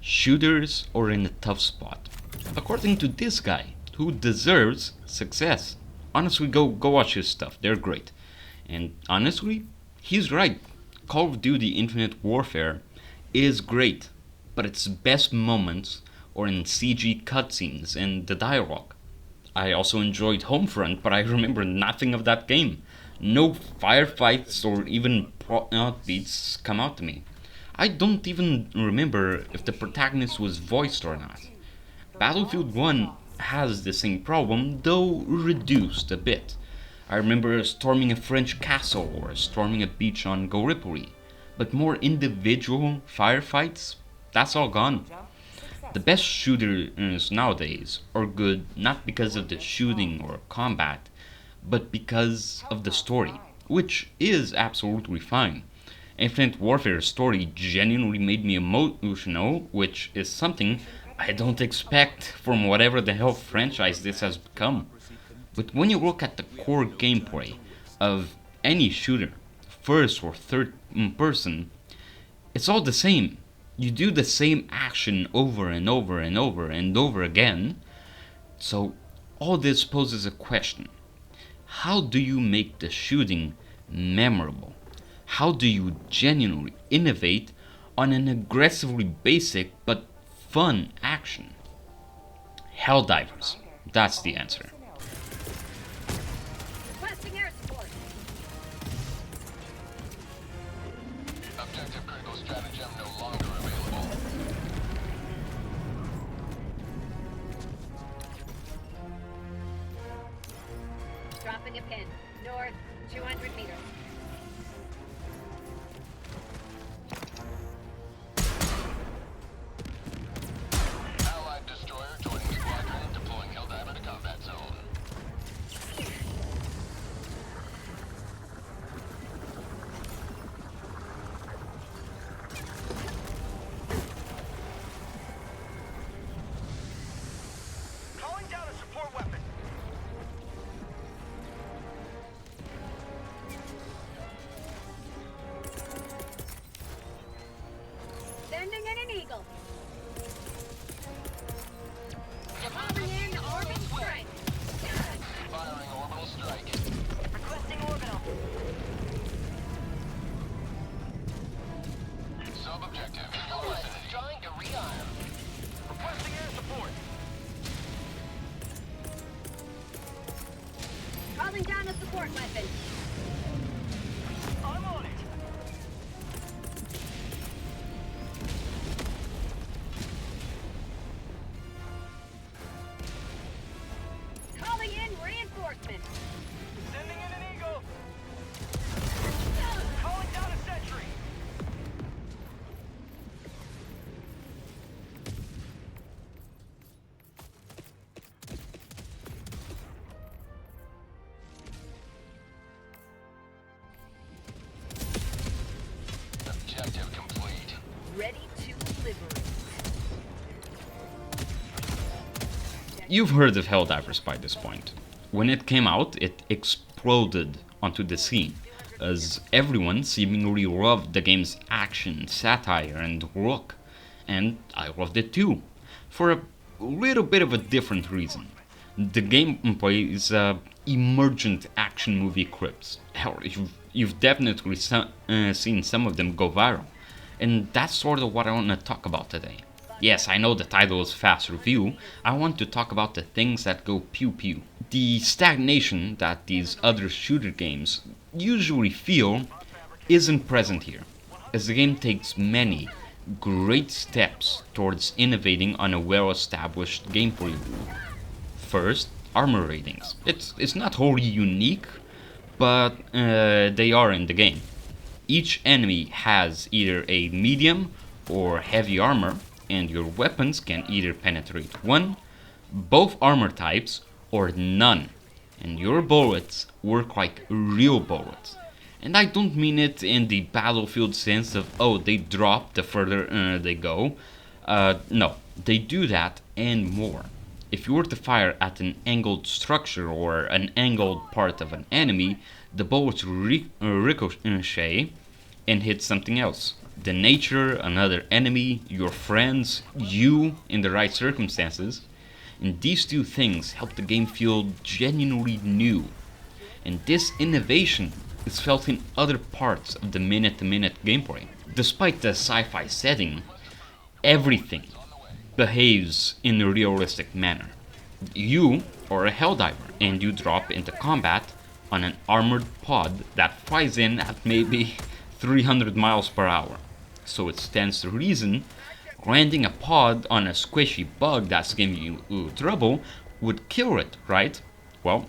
shooters are in a tough spot. According to this guy, who deserves success. Honestly, go watch his stuff. They're great. And honestly, he's right. Call of Duty Infinite Warfare is great, but its best moments are in CG cutscenes and the dialogue. I also enjoyed Homefront, but I remember nothing of that game. No firefights or even plot beats come out to me. I don't even remember if the protagonist was voiced or not. Battlefield 1 has the same problem, though reduced a bit. I remember storming a French castle or storming a beach on Gallipoli, but more individual firefights, that's all gone. The best shooters nowadays are good not because of the shooting or combat, but because of the story, which is absolutely fine. Infinite Warfare's story genuinely made me emotional, which is something I don't expect from whatever the hell franchise this has become. But when you look at the core gameplay of any shooter, first or third person, it's all the same. You do the same action over and over and over and over again. So all this poses a question. How do you make the shooting memorable? How do you genuinely innovate on an aggressively basic but fun action? Helldivers. That's the answer. Requesting air support. Objective critical stratagem no longer available. Dropping a pin. North, 200 meters. Allied destroyer joining squadron, deploying Helldiver to combat zone. Calling down a support weapon. Sending in an eagle. Calling in orbital strike. Firing orbital strike. Requesting orbital. Sub-objective in your vicinity. Trying to rearm. Requesting air support. Calling down a support weapon. I'm on it. Calling in reinforcements. Sending in an eagle. Calling down a sentry. Objective complete. Ready to liberate. You've heard of Helldivers by this point. When it came out, it exploded onto the scene, as everyone seemingly loved the game's action, satire, and look. And I loved it too, for a little bit of a different reason. The gameplay is emergent action movie clips. Hell, you've definitely seen some of them go viral. And that's sort of what I want to talk about today. Yes, I know the title is Fast Review. I want to talk about the things that go pew pew. The stagnation that these other shooter games usually feel isn't present here, as the game takes many great steps towards innovating on a well-established gameplay rule. First, armor ratings. It's not wholly unique, but they are in the game. Each enemy has either a medium or heavy armor, and your weapons can either penetrate one, both armor types, or none. And your bullets work like real bullets. And I don't mean it in the Battlefield sense of, oh, they drop the further they go. No, they do that and more. If you were to fire at an angled structure or an angled part of an enemy, the bullets ricochet and hit something else. The nature, another enemy, your friends, you in the right circumstances. And these two things help the game feel genuinely new. And this innovation is felt in other parts of the minute-to-minute gameplay. Despite the sci-fi setting, everything behaves in a realistic manner. You are a Helldiver and you drop into combat on an armored pod that flies in at maybe 300 miles per hour. So it stands to reason landing a pod on a squishy bug that's giving you trouble would kill it, right? Well,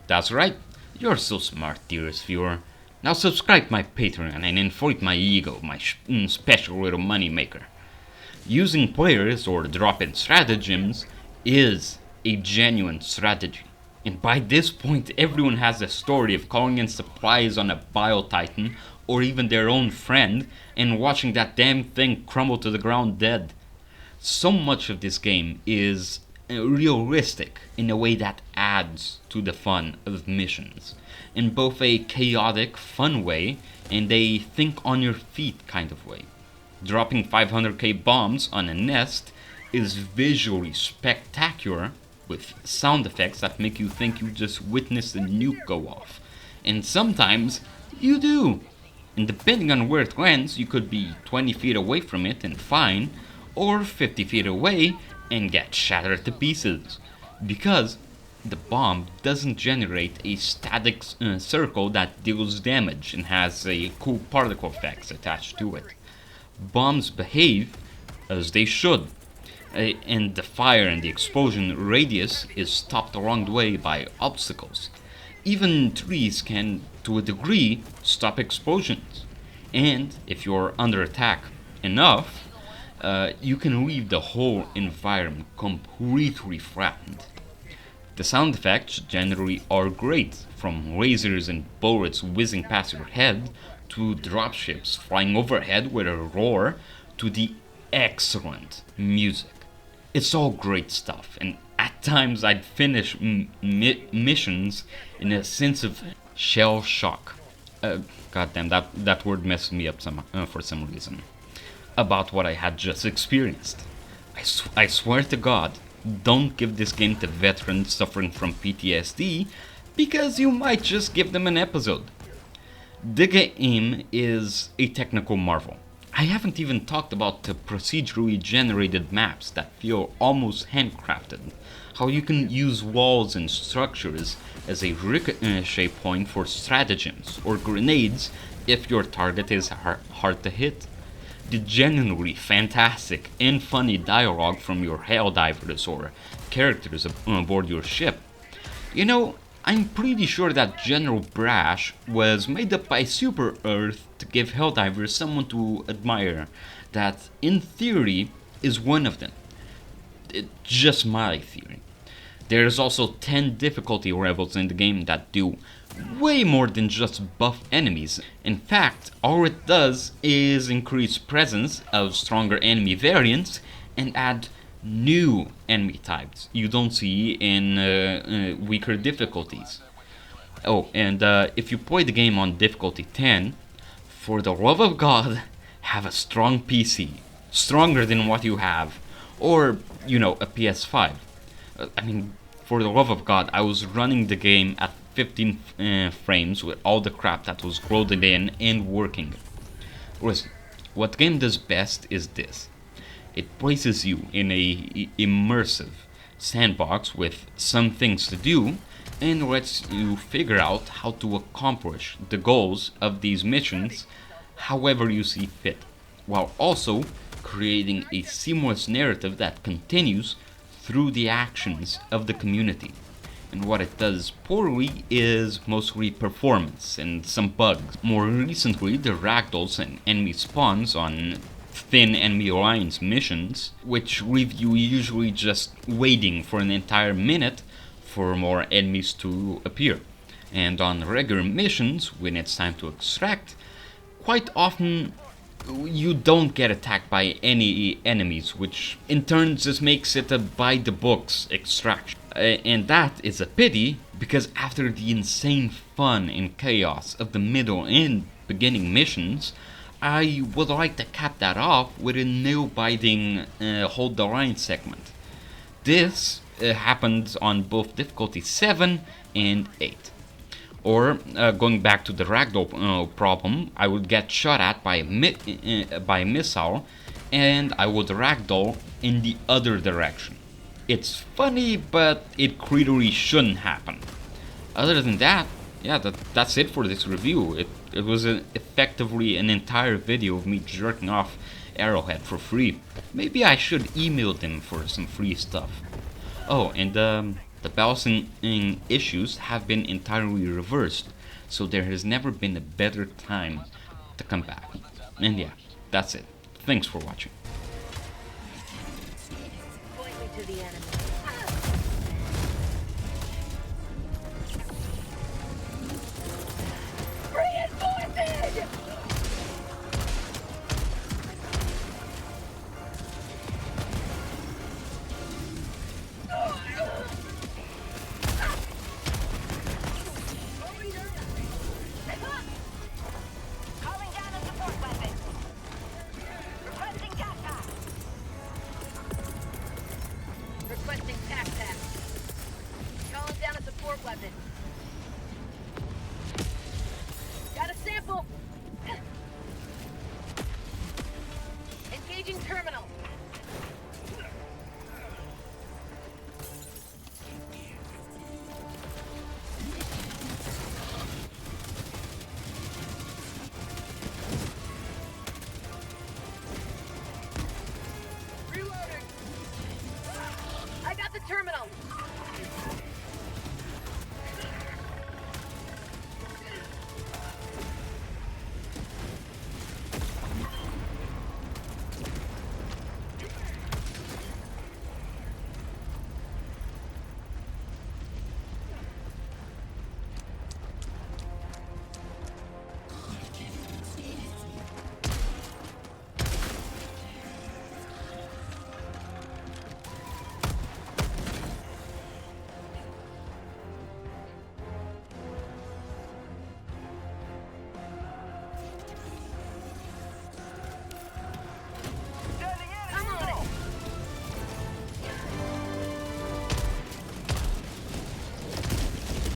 that's right. You're so smart, dearest viewer. Now subscribe my Patreon and inflate my ego, my special little money maker. Using players or drop-in stratagems is a genuine strategy. And by this point, everyone has a story of calling in supplies on a Bio Titan or even their own friend and watching that damn thing crumble to the ground dead. So much of this game is realistic in a way that adds to the fun of missions, in both a chaotic, fun way and a think on your feet kind of way. Dropping 500k bombs on a nest is visually spectacular, with sound effects that make you think you just witnessed a nuke go off. And sometimes you do. And depending on where it lands, you could be 20 feet away from it and fine, or 50 feet away and get shattered to pieces. Because the bomb doesn't generate a static circle that deals damage and has a cool particle effects attached to it. Bombs behave as they should, and the fire and the explosion radius is stopped along the way by obstacles. Even trees can, to a degree, stop explosions. And if you're under attack enough, you can leave the whole environment completely flattened. The sound effects generally are great, from lasers and bullets whizzing past your head, to dropships flying overhead with a roar, to the excellent music. It's all great stuff, and at times I'd finish missions in a sense of shell shock. Goddamn, that word messed me up for some reason. About what I had just experienced. I swear to God, don't give this game to veterans suffering from PTSD, because you might just give them an episode. The game is a technical marvel. I haven't even talked about the procedurally generated maps that feel almost handcrafted. How you can use walls and structures as a ricochet point for stratagems or grenades if your target is hard to hit. The genuinely fantastic and funny dialogue from your Helldivers or characters aboard your ship. You know, I'm pretty sure that General Brash was made up by Super Earth to give Helldivers someone to admire that, in theory, is one of them. Just my theory. There's also 10 difficulty levels in the game that do way more than just buff enemies. In fact, all it does is increase presence of stronger enemy variants and add new enemy types you don't see in weaker difficulties. Oh, and if you play the game on difficulty 10, for the love of God, have a strong PC, stronger than what you have, or, a PS5. For the love of God, I was running the game at 15 frames with all the crap that was loaded in and working. Listen, what the game does best is this. It places you in a immersive sandbox with some things to do and lets you figure out how to accomplish the goals of these missions however you see fit, while also creating a seamless narrative that continues through the actions of the community. And what it does poorly is mostly performance and some bugs. More recently, the ragdolls and enemy spawns on thin enemy alliance missions, which leave you usually just waiting for an entire minute for more enemies to appear. And on regular missions, when it's time to extract, quite often you don't get attacked by any enemies, which in turn just makes it a by-the-books extraction. And that is a pity, because after the insane fun and chaos of the middle and beginning missions, I would like to cap that off with a nail-biting Hold the Line segment. This happened on both difficulty 7 and 8. Or, going back to the ragdoll problem, I would get shot at by a missile, and I would ragdoll in the other direction. It's funny, but it clearly shouldn't happen. Other than that, yeah, that's it for this review. It was effectively an entire video of me jerking off Arrowhead for free. Maybe I should email them for some free stuff. Oh, and the balancing issues have been entirely reversed, so there has never been a better time to come back. And yeah, that's it. Thanks for watching. Point me to the enemy. Reinforced! Calling down a support weapon. Requesting backpack. Requesting backpack. Calling down a support weapon. Got a sample.